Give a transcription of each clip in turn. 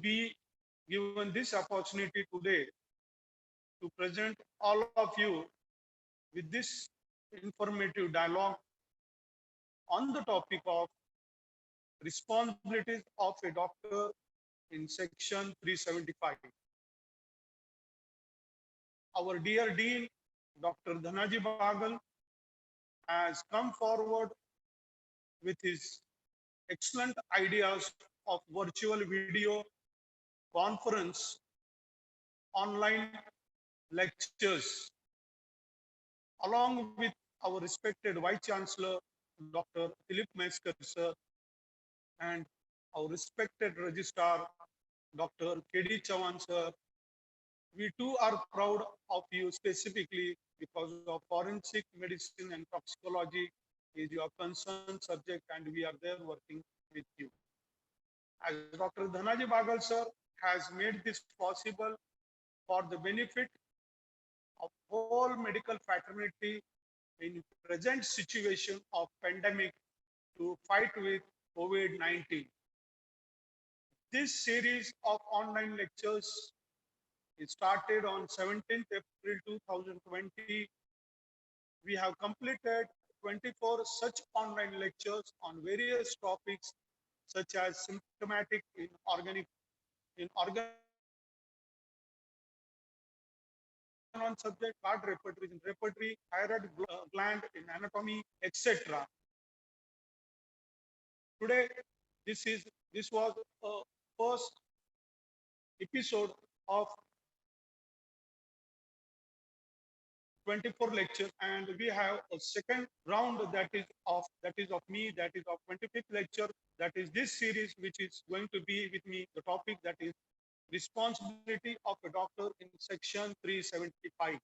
be given this opportunity today to present all of you with this informative dialogue on the topic of responsibilities of a doctor in Section 375. Our dear Dean, Dr. Dhanaji Bagal, has come forward with his excellent ideas of virtual video conference, online lectures, along with our respected Vice Chancellor, Dr. Philip Mesker, sir, and our respected Registrar, Dr. K.D. Chavan, sir. We too are proud of you specifically because of forensic medicine and toxicology is your concerned subject, and we are there working with you. As Dr. Dhanaji Bagal, sir, has made this possible for the benefit of whole medical fraternity in present situation of pandemic to fight with COVID-19. This series of online lectures is started on 17th April 2020. We have completed 24 such online lectures on various topics such as symptomatic in organ on subject, card repertory, thyroid gland in anatomy, etc. Today, this was a first episode of 24 lectures, and we have a second round that is of me, that is of 25th lecture, that is this series, which is going to be with me. The topic that is responsibility of a doctor in Section 375.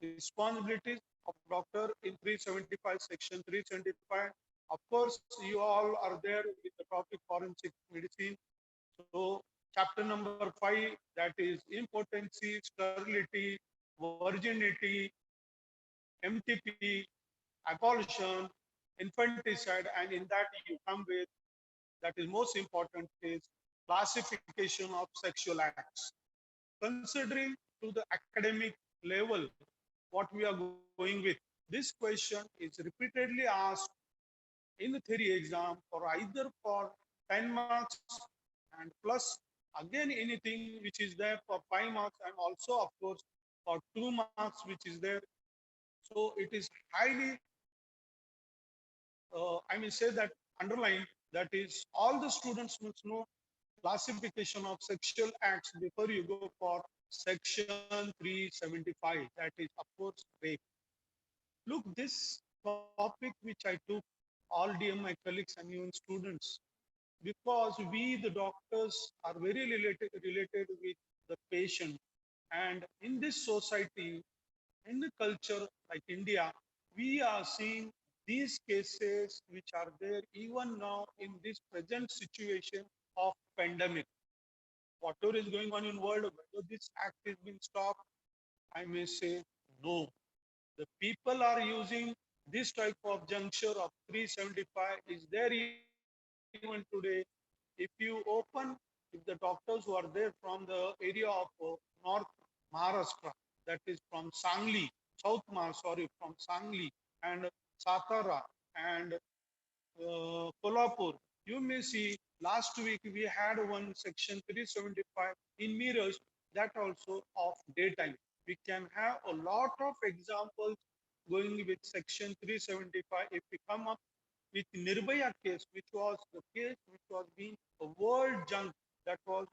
Responsibilities of doctor in 375, Section 375. Of course, you all are there with the topic forensic medicine. So chapter number 5, that is impotency, sterility, virginity, MTP, abolition, infanticide, and in that you come with, that is most important, is classification of sexual acts. Considering to the academic level what we are going with, this question is repeatedly asked in the theory exam for either for 10 marks and plus again anything which is there for 5 marks, and also of course for 2 marks which is there. So it is highly, I may say that underline, that is all the students must know classification of sexual acts before you go for Section 375, that is of course rape. Look, this topic which I took, all dear my colleagues and even students, because we the doctors are very related with the patient, and in this society, in the culture like India, we are seeing these cases which are there even now in this present situation of pandemic. Whatever is going on in world, whether this act is being stopped, I may say no. The people are using this type of juncture of 375 is there even today. If you open, if the doctors who are there from the area of North Maharashtra, that is from Sangli, South Maharashtra, sorry, from Sangli and Satara and Kolhapur, you may see last week we had one Section 375 in mirrors, that also of daytime. We can have a lot of examples going with Section 375 if we come up with Nirbhaya case, which was the case which was being a world junk, that was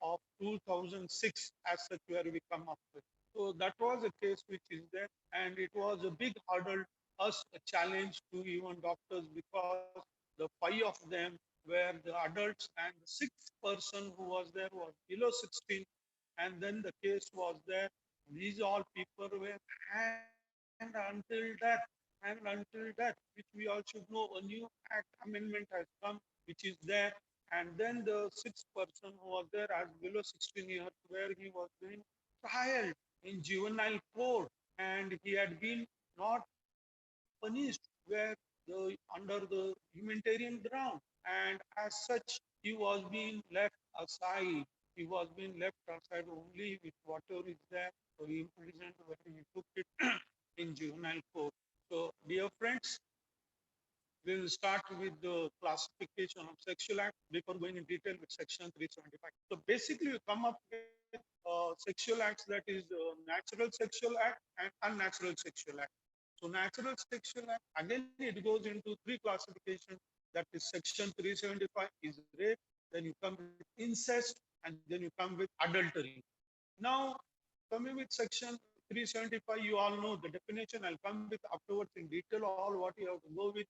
of 2006 as such, where we come up with. So that was a case which is there, and it was a big hurdle, us a challenge to even doctors, because the 5 of them were the adults and the 6th person who was there was below 16, and then the case was there. These all people were hanged until that, which we all should know. A new act amendment has come, which is there, and then the 6th person who was there as below 16 years, where he was being trial in juvenile court, and he had been not punished where under the humanitarian ground, and as such he was being left aside. He was being left aside only with whatever is there. So he imprisoned when he took it in juvenile court. So dear friends, we will start with the classification of sexual act before going in detail with section 375. So basically, we come up with sexual acts, that is natural sexual act and unnatural sexual act. So natural sexual act, again, it goes into three classifications. That is section 375 is rape, then you come with incest, and then you come with adultery. Now, coming with section 375, you all know the definition. I'll come with afterwards in detail all what you have to go with,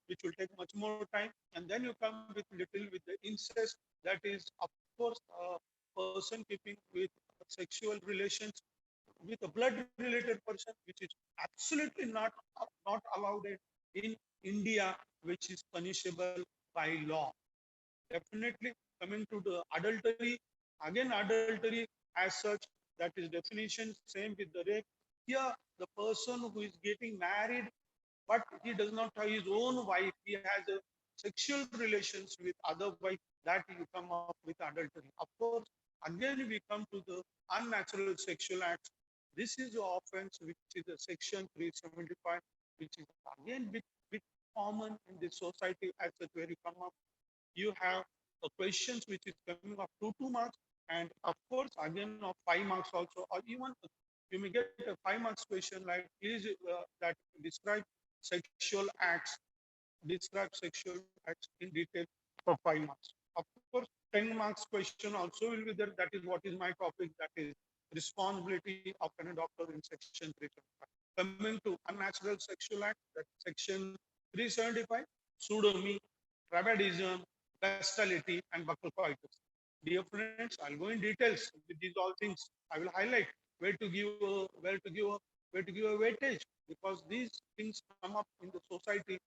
which will take much more time. And then you come with little with the incest, that is, of course, a person keeping with sexual relations with a blood-related person, which is absolutely not allowed in India, which is punishable by law. Definitely coming to the adultery, again adultery as such, that is definition, same with the rape. Here, the person who is getting married, but he does not have his own wife, he has a sexual relations with other wife, that you come up with adultery. Of course, again we come to the unnatural sexual acts. This is the offense which is the section 375, which is again bit common in the society as such, where you come up, you have questions which is coming up to 2 marks, and of course again of 5 marks also, or even you may get a 5 marks question like is that describe sexual acts, describe sexual acts in detail for 5 marks. Of course, 10 marks question also will be there. That is what is my topic. That is responsibility of a doctor in section 375. Coming to unnatural sexual act, that section 375, sodomy, tribadism, bestiality, and buckle fighters. Dear friends, I'll go in details with these all things. I will highlight where to give where to give a weightage, because these things come up in the society.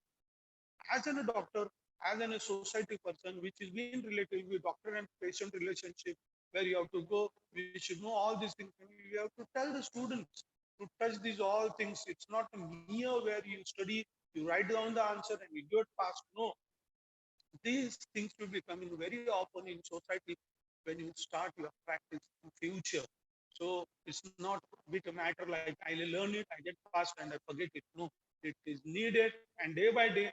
As a doctor, as a society person, which is being related with doctor and patient relationship, where you have to go, we should know all these things. And we have to tell the students to touch these all things. It's not near where you study, you write down the answer and you do it fast. No, these things will be coming very often in society when you start your practice in future. So it's not bit a matter like I learn it, I get fast and I forget it. No, it is needed, and day by day,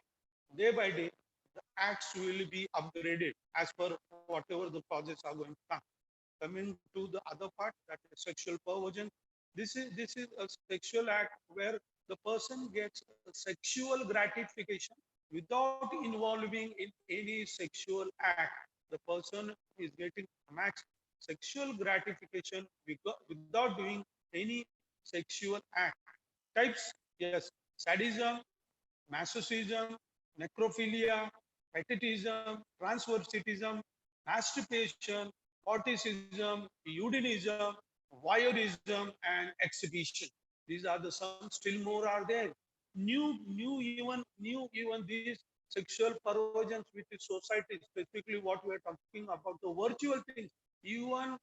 the acts will be upgraded as per whatever the projects are going to come. Coming to the other part, that is sexual perversion. This is a sexual act where the person gets a sexual gratification without involving in any sexual act. The person is getting max sexual gratification without doing any sexual act. Types, yes, sadism, masochism, necrophilia, fetishism, transvestitism, masturbation, corticism, eudenism, voyeurism, and exhibition. These are the some. Still more are there. New even these sexual perversions which is society, specifically what we are talking about the virtual things. Even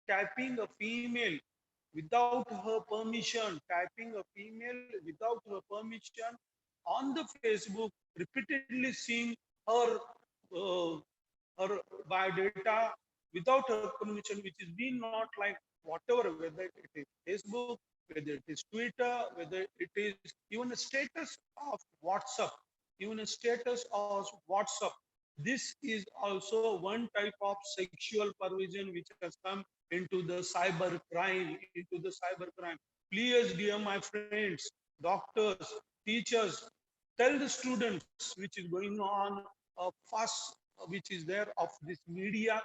tapping a female without her permission, typing a female without her permission on the Facebook, repeatedly seeing her uh, her biodata without her permission, which is being not like whatever, whether it is Facebook, whether it is Twitter, whether it is even a status of WhatsApp, even a status of WhatsApp. This is also one type of sexual perversion which has come into the cyber crime, into the cyber crime. Please, dear my friends, doctors, teachers, tell the students which is going on a fuss which is there of this media,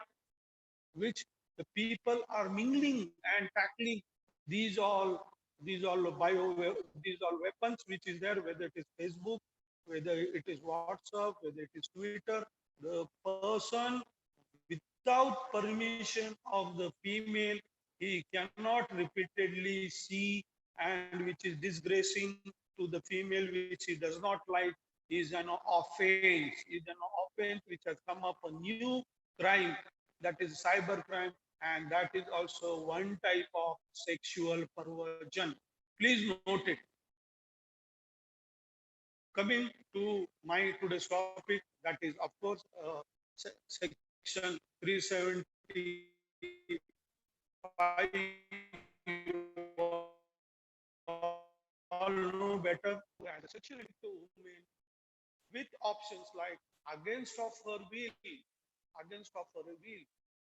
which the people are mingling and tackling these all these all weapons which is there, whether it is Facebook, whether it is WhatsApp, whether it is Twitter. The person without permission of the female, he cannot repeatedly see, and which is disgracing to the female, which he does not like, is an offense, which has come up a new crime, that is cyber crime, and that is also one type of sexual perversion. Please note it. Coming to my today's topic, That is, of course, section 375. You all know better. As a sexual into women with options like against of her will, against of her will,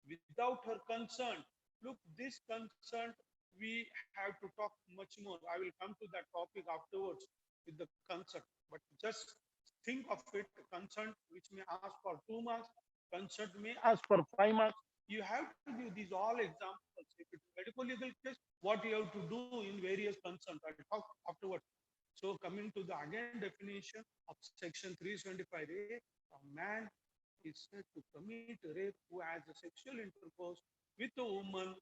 without her consent. Look, this consent we have to talk much more. I will come to that topic afterwards with the consent. But just think of it: consent, which may ask for 2 marks, consent may ask for 5 marks. You have to give these all examples. If it's medical legal case, what you have to do in various consent. I'll talk afterwards. So coming to the again definition of section 375A, a man is said to commit rape who has a sexual intercourse with a woman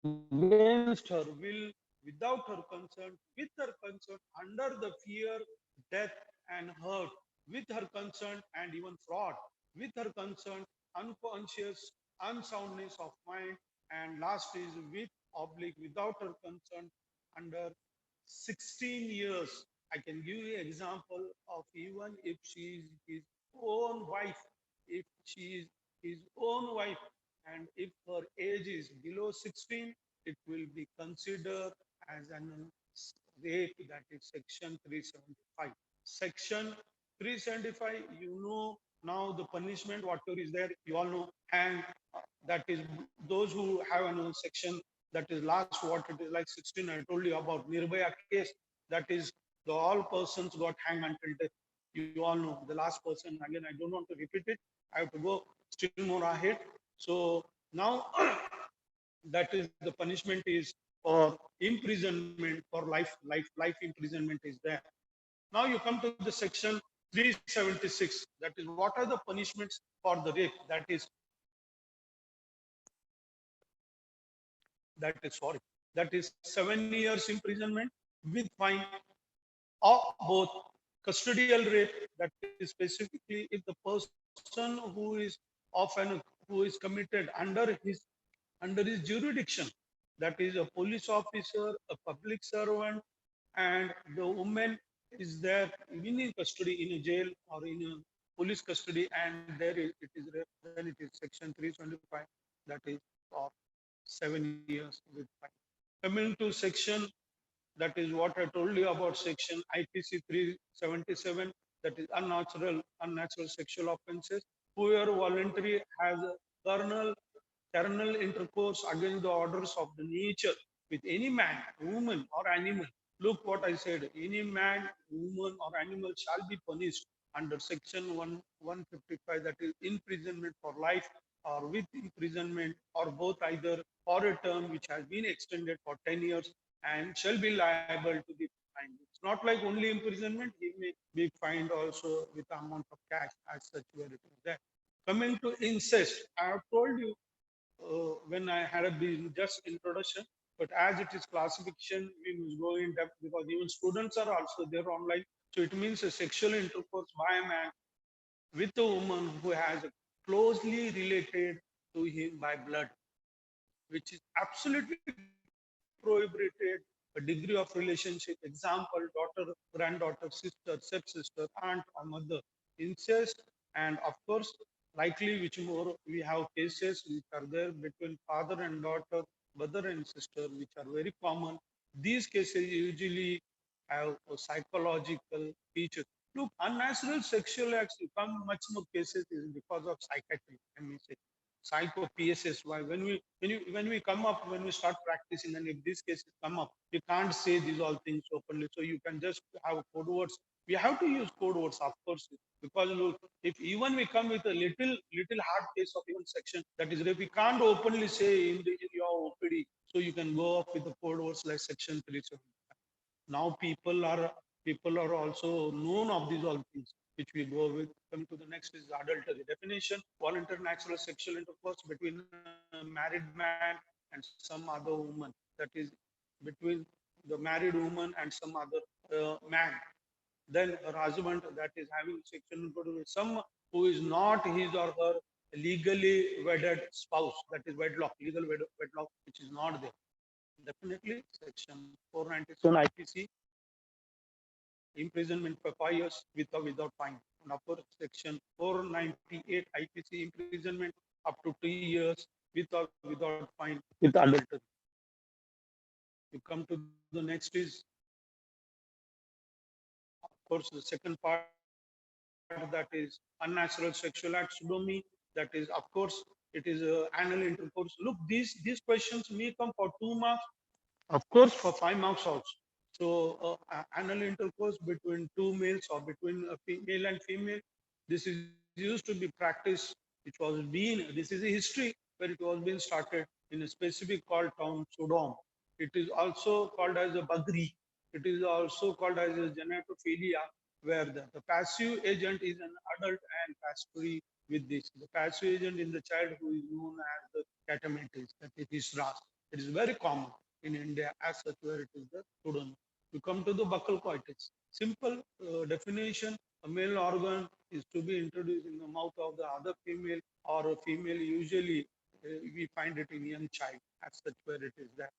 against her will, without her consent, with her consent, under the fear, death, and hurt, with her consent, and even fraud, with her consent, unconscious unsoundness of mind, and last is with oblique without her consent under 16 years. I can give you an example of even if she is his own wife, if she is his own wife, and if her age is below 16, it will be considered as an rape, that is section 375. Section 375, you know now the punishment, whatever is there, you all know, and that is those who have another section, that is last what it is like 16. I told you about Nirbhaya case, that is the all persons got hanged until death. You all know the last person. Again, I don't want to repeat it. I have to go still more ahead. So now that is the punishment is for imprisonment for life imprisonment is there. Now you come to the section 376. That is, what are the punishments for the rape? That is 7 years imprisonment with fine, or both custodial rape, that is specifically if the person who is often who is committed under his jurisdiction, that is a police officer, a public servant, and the woman is there in custody in a jail or in a police custody, and there it is rape, then it is section 325, that is of 7 years with fine. Coming to section, that is what I told you about section IPC 377, that is unnatural sexual offenses. Whoever voluntary has a carnal intercourse against the orders of the nature with any man, woman, or animal. Look what I said: any man, woman, or animal shall be punished under section 155, that is imprisonment for life or with imprisonment or both, either, for a term which has been extended for 10 years, and shall be liable to be fined. It's not like only imprisonment, he may be fined also with amount of cash as such where it is there. Coming to incest, I have told you when I had a just introduction, but as it is classification, we must go in depth because even students are also there online. So it means a sexual intercourse by a man with a woman who has a closely related to him by blood, which is absolutely prohibited. A degree of relationship, example, daughter, granddaughter, sister, stepsister, aunt, or mother, incest, and of course, likely which more we have cases which are there between father and daughter, brother and sister, which are very common. These cases usually have a psychological feature. Look, unnatural sexual acts become much more cases is because of psychiatry. Let me say psycho PSS. Why when we come up, when we start practicing, and if these cases come up, we can't say these all things openly. So you can just have code words. We have to use code words, of course, because look, if even we come with a little hard case of even section, that is rape, we can't openly say in your OPD. So you can go up with the code words like section 375. Now people are also known of these all things, which we go with. Coming to the next is adultery definition: voluntary natural sexual intercourse between a married man and some other woman. That is between the married woman and some other man. Then her husband, that is having sexual intercourse with some who is not his or her legally wedded spouse. That is wedlock, legal wedlock, which is not there. Definitely, section 497 IPC imprisonment for 5 years without fine. And of course, Section 498 IPC imprisonment up to 3 years without fine with adultery. You come to the next is, of course, the second part, that is unnatural sexual act, sodomy. That is, of course, it is anal intercourse. Look, these questions may come for 2 marks, of course, for 5 marks also. So, anal intercourse between two males or between a male and female, this is used to be practiced, which was being, this is a history where it was being started in a specific called town Sodom. It is also called as a Bagri. It is also called as a genitophilia, where the passive agent is an adult and pastory with this. The passive agent in the child who is known as the catamitis, that is Hisras. It is very common in India as such, where it is the pseudonym. You come to the buccal coitus. Simple definition: a male organ is to be introduced in the mouth of the other female, or a female. Usually, we find it in young child as such, where it is there.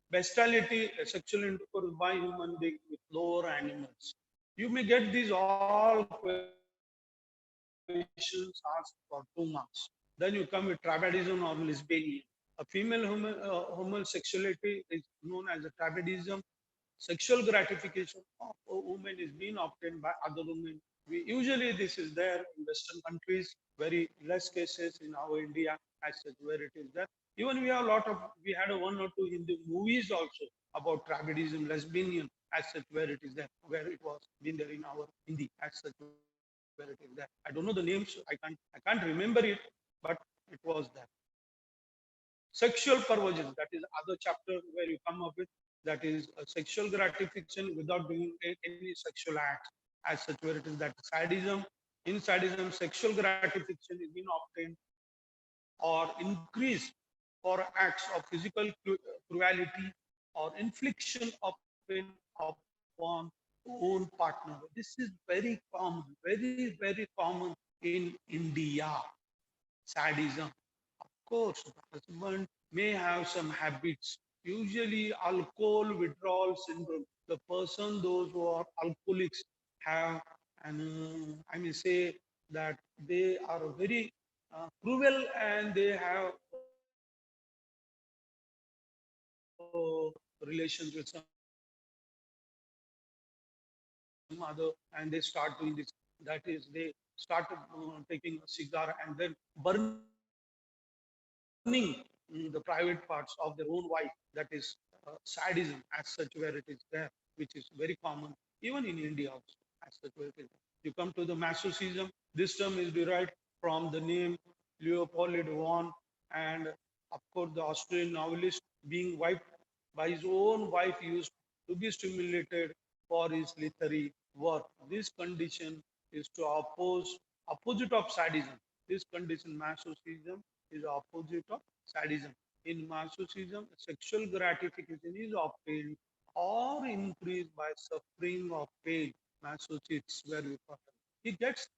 Bestiality, sexual intercourse by human beings with lower animals. You may get these all questions asked for 2 marks. Then you come with tribadism or lesbianism. A female homosexuality is known as a tribadism. Sexual gratification of a woman is being obtained by other women. Usually this is there in Western countries, very less cases in our India as such, where it is there. Even we have a lot of, we had a 1 or 2 Hindi movies also about tribadism, lesbianism as such, where it is there, where it was been there in our Hindi as such, where it is there. I don't know the names, I can't remember it, but it was there. Sexual perversion, that is other chapter where you come up with, that is a sexual gratification without doing any sexual act as such, where it is that sadism. In sadism, sexual gratification is being obtained or increased for acts of physical cruelty or infliction of pain upon own partner. This is very common, very common in India. Sadism. Of course, the husband may have some habits, usually alcohol withdrawal syndrome. The person, those who are alcoholics, have, and I may say that they are very cruel, and they have relations with some other, and they start doing this. That is, they start taking a cigar and then burning the private parts of their own wife. That is sadism as such, where it is there, which is very common even in India also as such, where it is. You come to the masochism. This term is derived from the name Leopold Von, and of course the Austrian novelist being wiped by his own wife, used to be stimulated for his literary work. This condition is to opposite of sadism. This condition, masochism, is opposite of sadism. In masochism, sexual gratification is obtained or increased by suffering of pain. Masochists, where we call it. He gets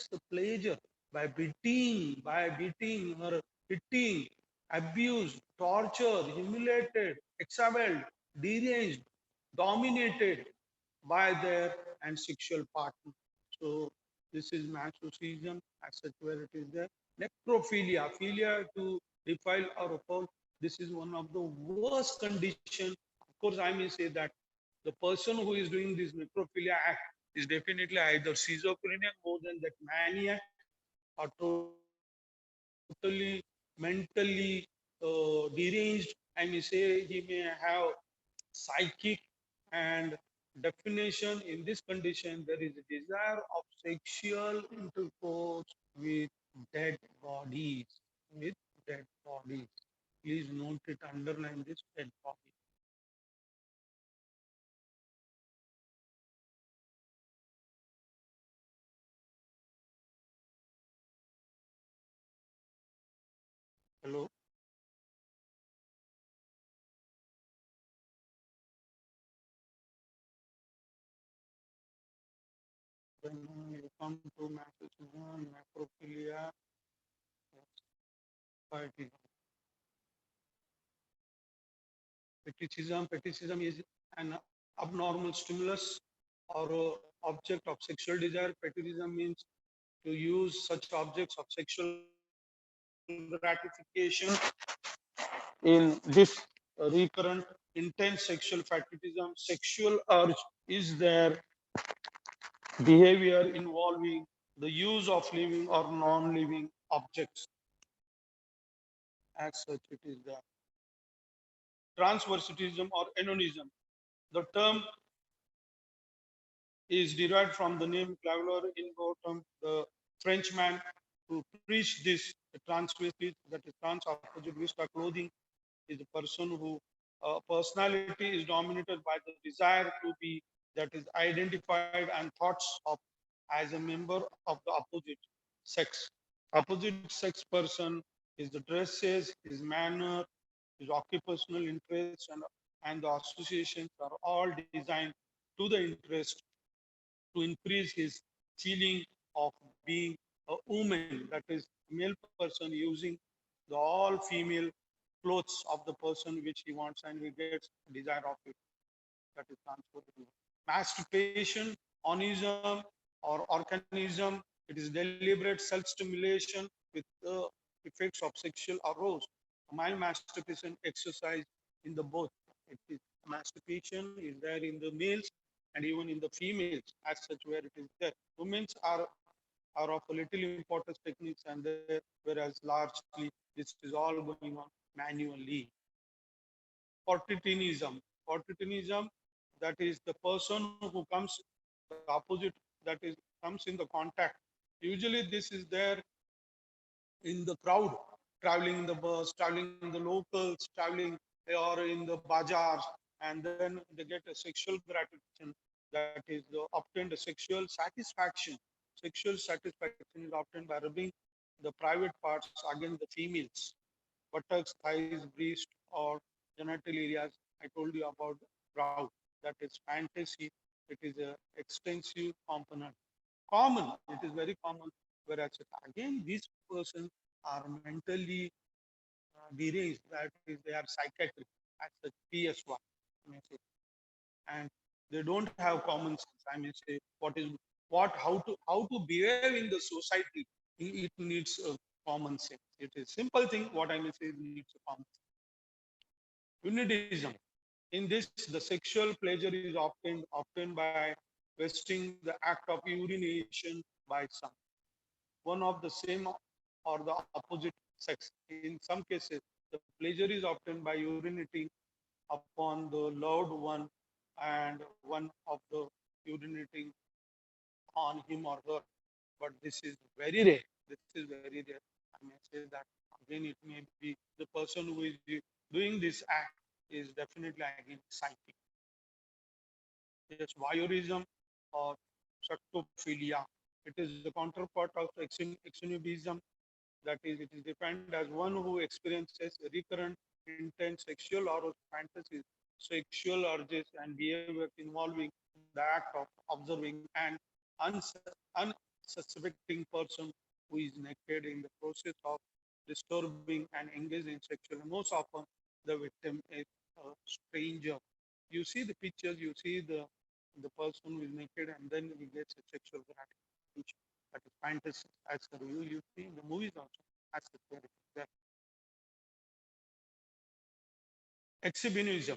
the pleasure by beating or hitting, abused, tortured, humiliated, expelled, deranged, dominated by their and sexual partner. So this is masochism as such, where it is there. Necrophilia, philia to defile or oppose. This is one of the worst condition. Of course, I may say that the person who is doing this necrophilia act is definitely either schizophrenic more than that maniac, or totally mentally deranged. I may say he may have psychic, and definition in this condition, there is a desire of sexual intercourse with dead bodies. With dead bodies. Please note it, underline this, dead body. Hello. Then you come to masochism, necrophilia, pietism. Fetishism is an abnormal stimulus or object of sexual desire. Fetishism means to use such objects of sexual gratification in this recurrent intense sexual fetishism. Sexual urge is their behavior involving the use of living or non-living objects. As such, it is the transvestitism or anonism. The term is derived from the name Clavier in Bottom, the Frenchman who preached this transvestite, that is trans opposite vista clothing, is a person who personality is dominated by the desire to be, that is identified and thoughts of as a member of the opposite sex. Opposite sex person is the dresses, his manner, his occupational interests, and the associations are all designed to the interest to increase his feeling of being a woman, that is a male person using the all female clothes of the person which he wants and he gets desire of it, that is transported. Masturbation, onism or organism, it is deliberate self-stimulation with the effects of sexual arousal. Mild masturbation exercise in the both. It is masturbation is there in the males and even in the females as such where it is there. Women's are of a little importance techniques and there, whereas largely this is all going on manually. Opportunism. Opportunism, that is the person who comes the opposite, that is comes in the contact. Usually this is there in the crowd, traveling in the bus, traveling in the locals, traveling or in the bazaars, and then they get a sexual gratification, that is the obtained sexual satisfaction. Sexual satisfaction is obtained by rubbing the private parts against the females, buttocks, thighs, breast, or genital areas. I told you about the brow. That is fantasy. It is a extensive component. Common. It is very common. Whereas again, these persons are mentally deranged. That is, they are psychiatric as such PSY. I may say, and they don't have common sense. I may say, what is what, how to behave in the society. It needs a common sense. It is simple thing. What I may say needs a common sense. Unidism. In this, the sexual pleasure is obtained by wasting the act of urination by some one of the same or the opposite sex. In some cases, the pleasure is obtained by urinating upon the loved one and one of the urinating on him or her. But this is very rare. This is very rare. I may say that again, it may be the person who is doing this act is definitely again psychic. Yes, voyeurism or structophilia. It is the counterpart of exhibitionism, that is, it is defined as one who experiences recurrent, intense sexual or fantasies, sexual urges, and behavior involving the act of observing an unsuspecting person who is naked in the process of disturbing and engaged in sexual. Most often, the victim is a stranger. You see the pictures, you see the person who is naked, and then he gets a sexual gratification. That is fantasy as the review you see in the movies also as the there. Exhibitionism.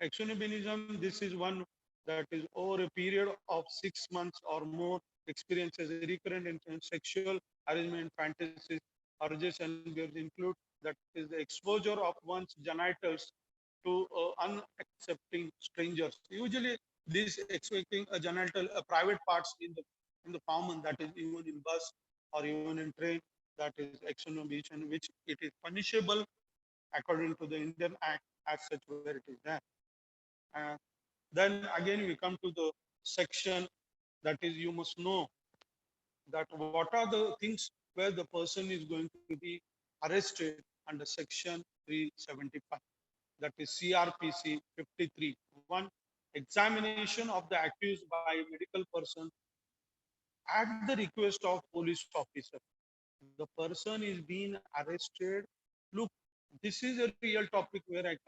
Exhibitionism, this is one that is over a period of 6 months or more experiences recurrent in sexual arrangement fantasies, urges and behaviors include that is the exposure of one's genitals to unaccepting strangers. Usually, this expecting a genital, private parts in the common, that is even in bus or even in train, that is exhibition, which it is punishable according to the Indian Act as such where it is there. Uh, then again we come to the section, that is you must know that what are the things where the person is going to be arrested under section 375, that is CRPC 53. One, examination of the accused by a medical person at the request of police officer. The person is being arrested. Look, this is a real topic where I'm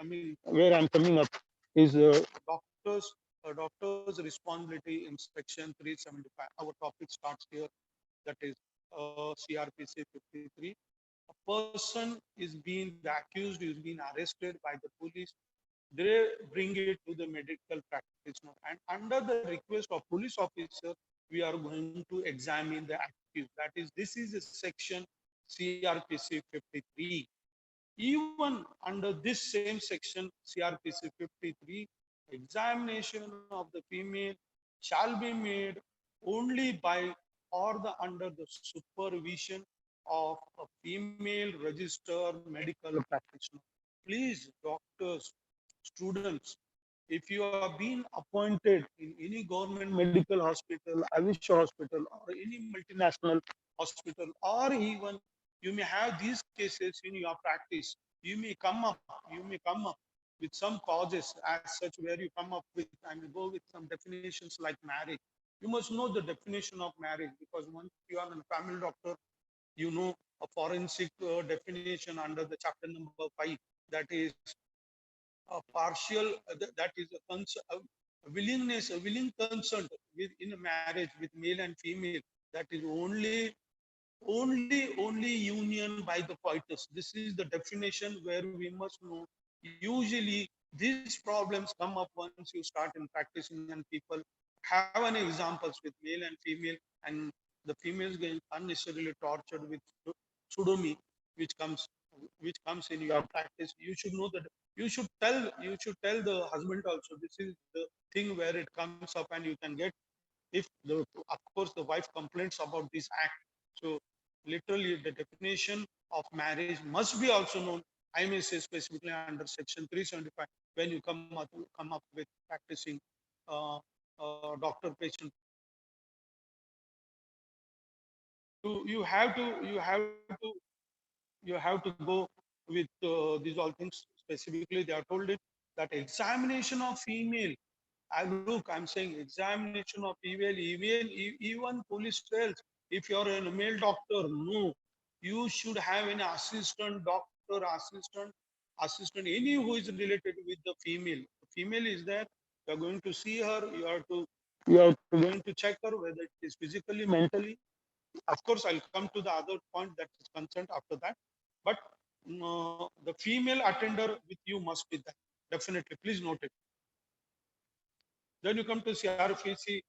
coming up is doctors a doctor's responsibility in Section 375. Our topic starts here. That is CRPC 53. A person is being, the accused is being arrested by the police. They bring it to the medical practitioner, and under the request of police officer, we are going to examine the accused. That is, this is a section CRPC 53. Even under this same section CRPC 53, examination of the female shall be made only by or the under the supervision of a female registered medical practitioner. Please, doctors, students, if you are being appointed in any government medical hospital, Avish hospital, or any multinational hospital, or even you may have these cases in your practice, you may come up with some causes as such, where you come up with and go with some definitions like marriage. You must know the definition of marriage, because once you are a family doctor, you know a forensic definition under the chapter number 5, that is a partial, that is a willingness, a willing consent with in a marriage with male and female, that is only union by the coitus. This is the definition where we must know. Usually these problems come up once you start in practicing, and people have any examples with male and female, and the females getting unnecessarily tortured with sodomy, which comes which comes in your practice. You should know that. You should tell the husband also. This is the thing where it comes up, and you can get, if the, of course, the wife complains about this act. So literally the definition of marriage must be also known. I may say specifically under section 375, when you come up with practicing doctor patient. You have to with these all things. Specifically, they are told it that examination of female. I'm saying examination of female. Even police tells, if you are a male doctor, no, you should have an assistant doctor, assistant, any who is related with the female. The female is there. You are going to see her. You are going to check her whether it is physically, mentally. Of course, I'll come to the other point that is concerned after that. But the female attender with you must be there. Definitely, please note it. Then you come to CRPC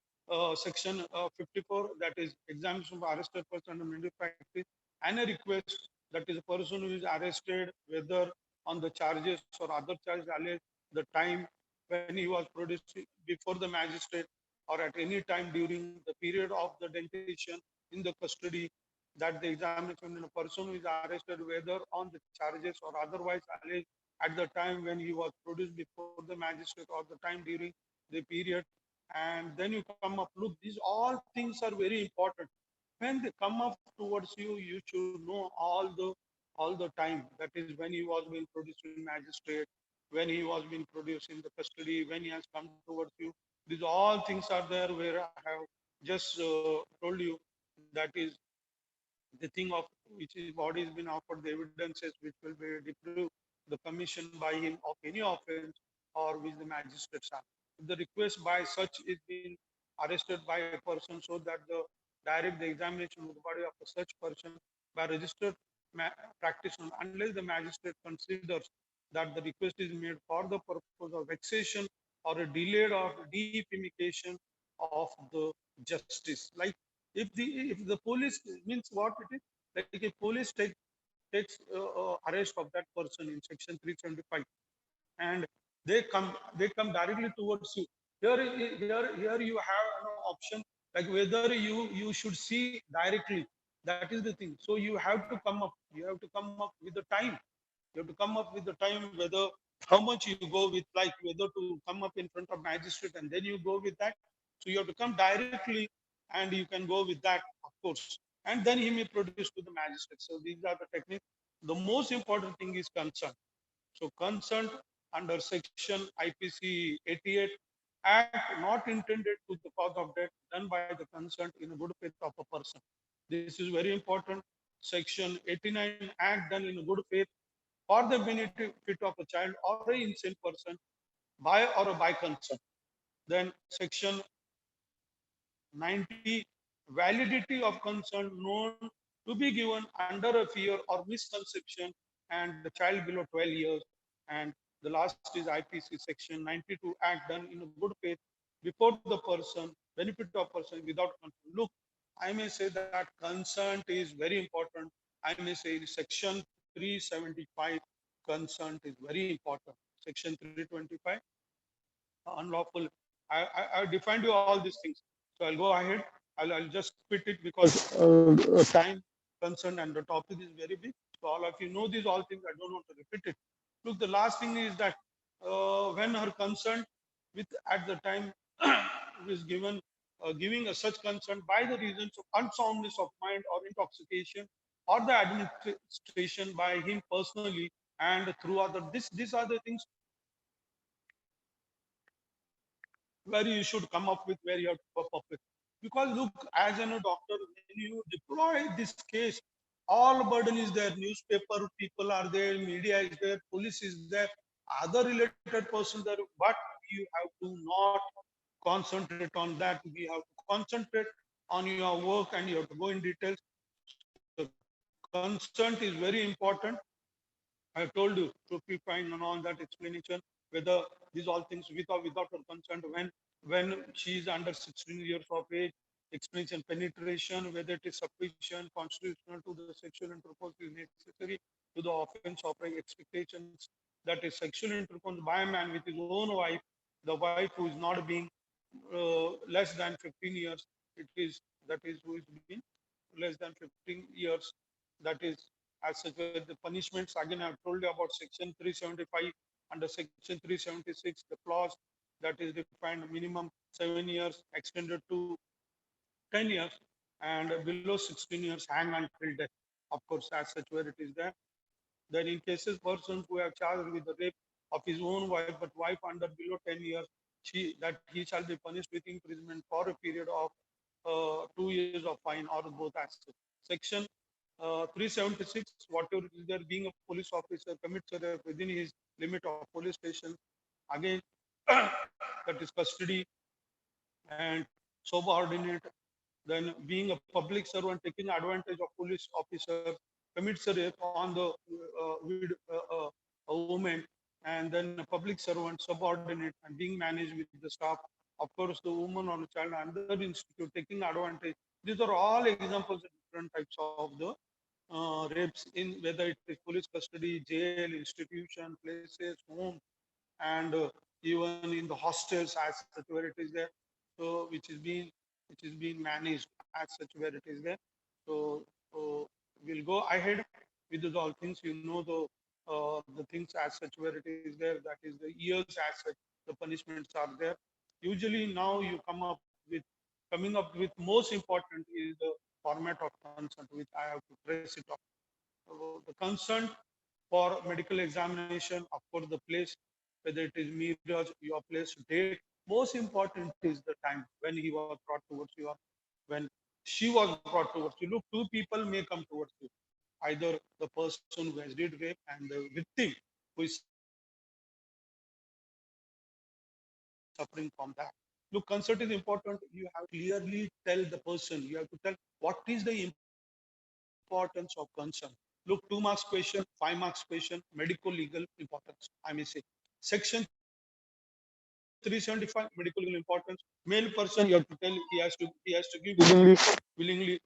section 54, that is examination of arrested person under medical practice, and a request, that is a person who is arrested, whether on the charges or other charges alleged, the time when he was produced before the magistrate, or at any time during the period of the detention in the custody, that the examination in a person who is arrested, whether on the charges or otherwise alleged, at the time when he was produced before the magistrate, or the time during the period. And then you come up, look, these all things are very important. When they come up towards you, you should know all the time, that is when he was being produced in magistrate, when he was being produced in the custody, when he has come towards you. These all things are there, where I have just told you, that is the thing of which is body has been offered, the evidences which will be disproved the commission by him of any offense, or which the magistrates have. If the request by such is being arrested by a person, so that the direct the examination of the body of such person by registered practitioner, unless the magistrate considers that the request is made for the purpose of vexation or a delayed or defamication of the justice. Like, if the police means what it is, like if police takes arrest of that person in section 375, and they come directly towards you. Here you have an option, like whether you should see directly. That is the thing. So you have to come up. You have to come up with the time. You have to come up with the time, whether how much you go with, like whether to come up in front of magistrate and then you go with that. So you have to come directly, and you can go with that, of course. And then he may produce to the magistrate. So these are the techniques. The most important thing is consent. So consent under section IPC 88, act not intended to the cause of death done by the consent in a good faith of a person. This is very important. Section 89, act done in a good faith for the benefit of a child or an insane person by or by consent. Then section 90, validity of consent known to be given under a fear or misconception and the child below 12 years. And the last is IPC section 92, act done in a good faith before the person, benefit of person without consent. Look, I may say that consent is very important. I may say in section 375, consent is very important. Section 325, unlawful. I defined you all these things. So I'll go ahead. I'll just quit it because time concern and the topic is very big. So all of you know these all things. I don't want to repeat it. Look, the last thing is that when her consent with at the time is given, giving a such consent by the reasons of unsoundness of mind or intoxication or the administration by him personally and through other. These are the things where you should come up with, where you have to come up with. Because look, as a doctor, when you deploy this case, all burden is there. Newspaper people are there, media is there, police is there, other related persons there. But you have to not concentrate on that. We have to concentrate on your work and you have to go in details. So consent is very important. I have told you to prepare and all that explanation whether these all things with or without her consent when she is under 16 years of age, experience and penetration, whether it is sufficient, constitutional to the sexual intercourse is necessary to the offense of expectations, that is sexual intercourse by a man with his own wife, the wife who is not being less than 15 years, it is that is who is being less than 15 years, that is as such the punishments. Again, I have told you about section 375. Under section 376, the clause that is defined minimum 7 years extended to 10 years and below 16 years hang until death, of course, as such where it is there. Then in cases persons who have charged with the rape of his own wife but wife under below 10 years, that he shall be punished with imprisonment for a period of 2 years of fine or both as such. Section 376, whatever is there, being a police officer commits a rape within his limit of police station, again that is custody and subordinate. Then being a public servant taking advantage of police officer commits a rape on the a woman, and then a public servant subordinate and being managed with the staff, of course the woman or the child under institute taking advantage. These are all examples of different types of the rapes in whether it is police custody, jail, institution, places, home, and even in the hostels as such where it is there. So which is being managed as such where it is there. So, we'll go ahead with the all things. You know the things as such where it is there. That is the years as such. The punishments are there. Usually now you coming up with most important is the format of consent, which I have to trace it off. So the consent for medical examination, of course, the place, whether it is mirrors, your place, date. Most important is the time when he was brought towards you, or when she was brought towards you. Look, two people may come towards you. Either the person who has did rape and the victim who is suffering from that. Look, consent is important. You have to clearly tell the person. You have to tell what is the importance of consent. Look, 2 marks question, 5 marks question, medical legal importance, I may say. Section 375, medical legal importance. Male person, you have to tell he has to give willingly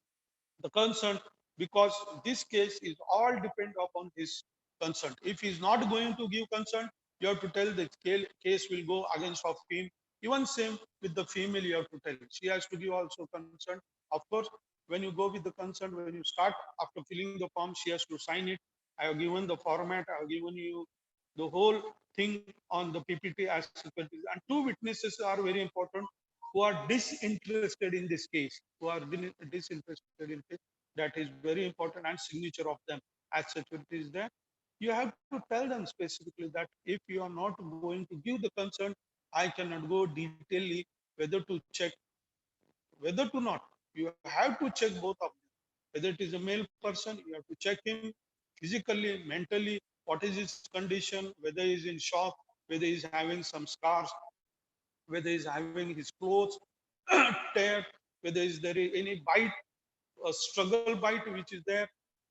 the consent, because this case is all depend upon his consent. If he is not going to give consent, you have to tell the case will go against of him. Even same with the female, you have to tell she has to give also consent. Of course, when you go with the consent, when you start after filling the form, she has to sign it. I have given the format, I have given you the whole thing on the PPT as securities. And two witnesses are very important who are disinterested in this case, who are disinterested in this. That is very important, and signature of them as security is there. You have to tell them specifically that if you are not going to give the consent, I cannot go detailedly whether to check, whether to not. You have to check both of them. Whether it is a male person, you have to check him physically, mentally, what is his condition, whether he is in shock, whether he is having some scars, whether he's having his clothes tear, whether is there any bite, a struggle bite which is there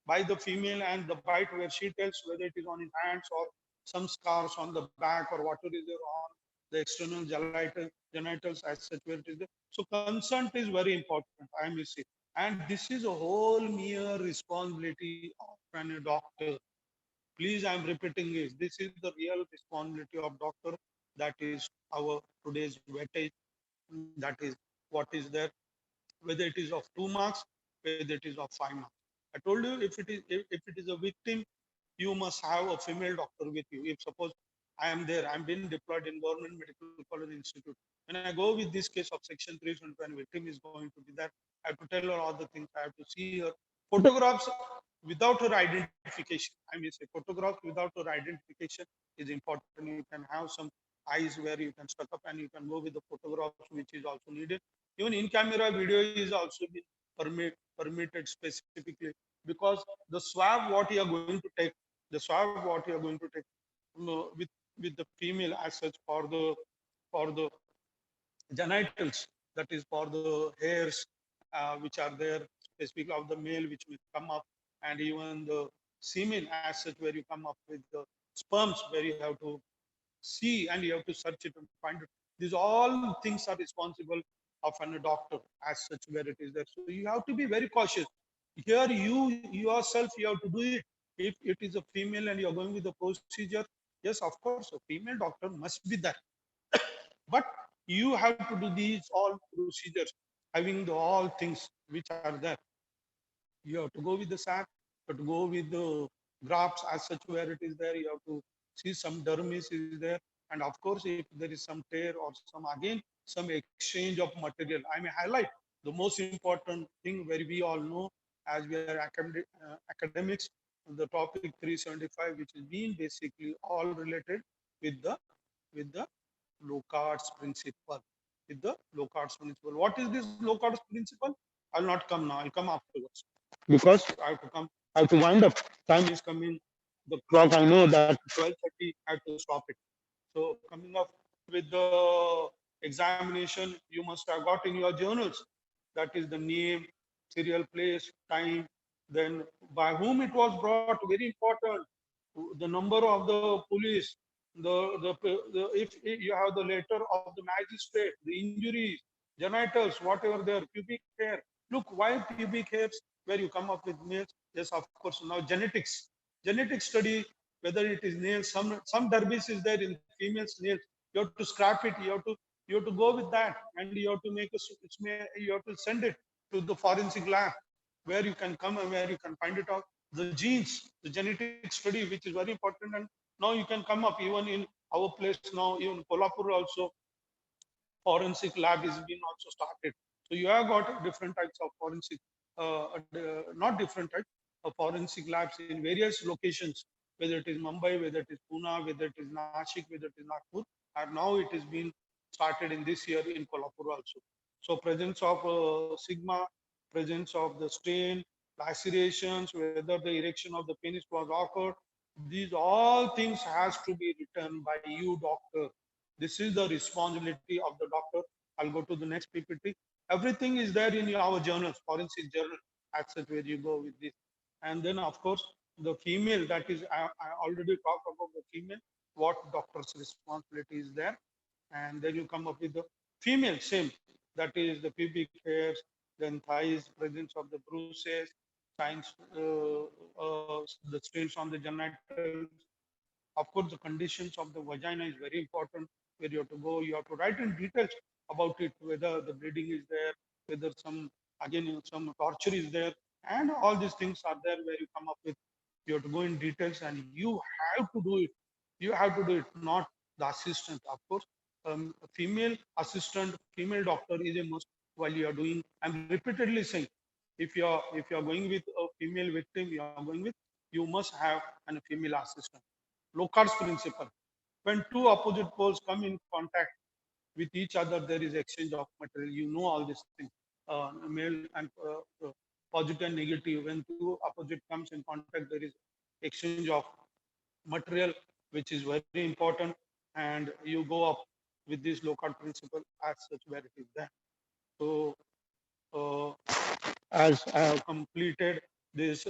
by the female, and the bite where she tells whether it is on his hands or some scars on the back or whatever is there on the external genitals as such where it is there. So consent is very important, I may say. And this is a whole mere responsibility of a doctor. Please, I'm repeating this. This is the real responsibility of doctor. That is our today's weightage. That is what is there, whether it is of 2 marks, whether it is of 5 marks. I told you, if it is a victim, you must have a female doctor with you. If suppose I am there, I'm being deployed in Government Medical College Institute. When I go with this case of Section 375, victim is going to be there. I have to tell her all the things. I have to see her photographs without her identification. I may say photographs without her identification is important. You can have some eyes where you can stuck up and you can go with the photographs which is also needed. Even in camera video is also been permitted specifically, because the swab what you are going to take, the swab what you are going to take, with the female as such for the genitals, that is for the hairs which are there specifically of the male which will come up, and even the semen as such where you come up with the sperms where you have to see and you have to search it and find it. These all things are responsible of a doctor as such where it is there. So you have to be very cautious. Here you yourself you have to do it. If it is a female and you are going with the procedure, yes, of course, a female doctor must be there. But you have to do these all procedures, having the all things which are there. You have to go with the sac, you have to go with the grafts as such where it is there. You have to see some dermis is there, and of course, if there is some tear or some again some exchange of material. I may highlight the most important thing where we all know, as we are academics, the topic 375, which is being basically all related with the Locard's principle. With the Locard's principle. What is this Locard's principle? I'll not come now. I'll come afterwards, because I have to come. I have to wind up. Time is coming. The clock. I know that 12:30. I have to stop it. So coming up with the examination, you must have got in your journals. That is the name, serial place, time, then by whom it was brought. Very important. The number of the police, the if you have the letter of the magistrate, the injuries, genitals, whatever there, pubic hair. Look, why pubic hairs? Where you come up with nails? Yes, of course. Now genetics, genetic study, whether it is nails, some dermis is there in females nails. You have to scrap it. You have to go with that, and you have to make a. You have to send it to the forensic lab, where you can come and where you can find it out. The genes, the genetic study, which is very important, and now you can come up even in our place now, even Kolhapur also, forensic lab is being also started. So you have got different types of forensic, not different types of forensic labs in various locations, whether it is Mumbai, whether it is Pune, whether it is Nashik, whether it is Nagpur, and now it is being started in this year in Kolhapur also. So presence of sigma, presence of the stain, lacerations, whether the erection of the penis was occurred, these all things has to be written by you, doctor. This is the responsibility of the doctor. I'll go to the next PPT. Everything is there in our journals, forensic journal, as such where you go with this. And then, of course, the female, that is, I already talked about the female, what doctor's responsibility is there. And then you come up with the female, same. That is the pubic hairs, then thighs, presence of the bruises, signs, the stains on the genitals. Of course, the conditions of the vagina is very important. Where you have to go, you have to write in details about it, whether the bleeding is there, whether some again some torture is there, and all these things are there where you come up with. You have to go in details, and you have to do it. You have to do it, not the assistant. Of course, a female assistant, female doctor is a must while you are doing. I'm repeatedly saying, if you are going with a female victim, you are going with, you must have a female assistant. Locard's principle. When two opposite poles come in contact with each other, there is exchange of material. You know all these things, male and positive and negative. When two opposite comes in contact, there is exchange of material, which is very important. And you go up. with this low court principle as such where it is there. So uh, as I have completed this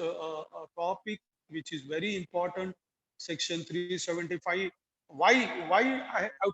topic, which is very important, Section 375. Why I have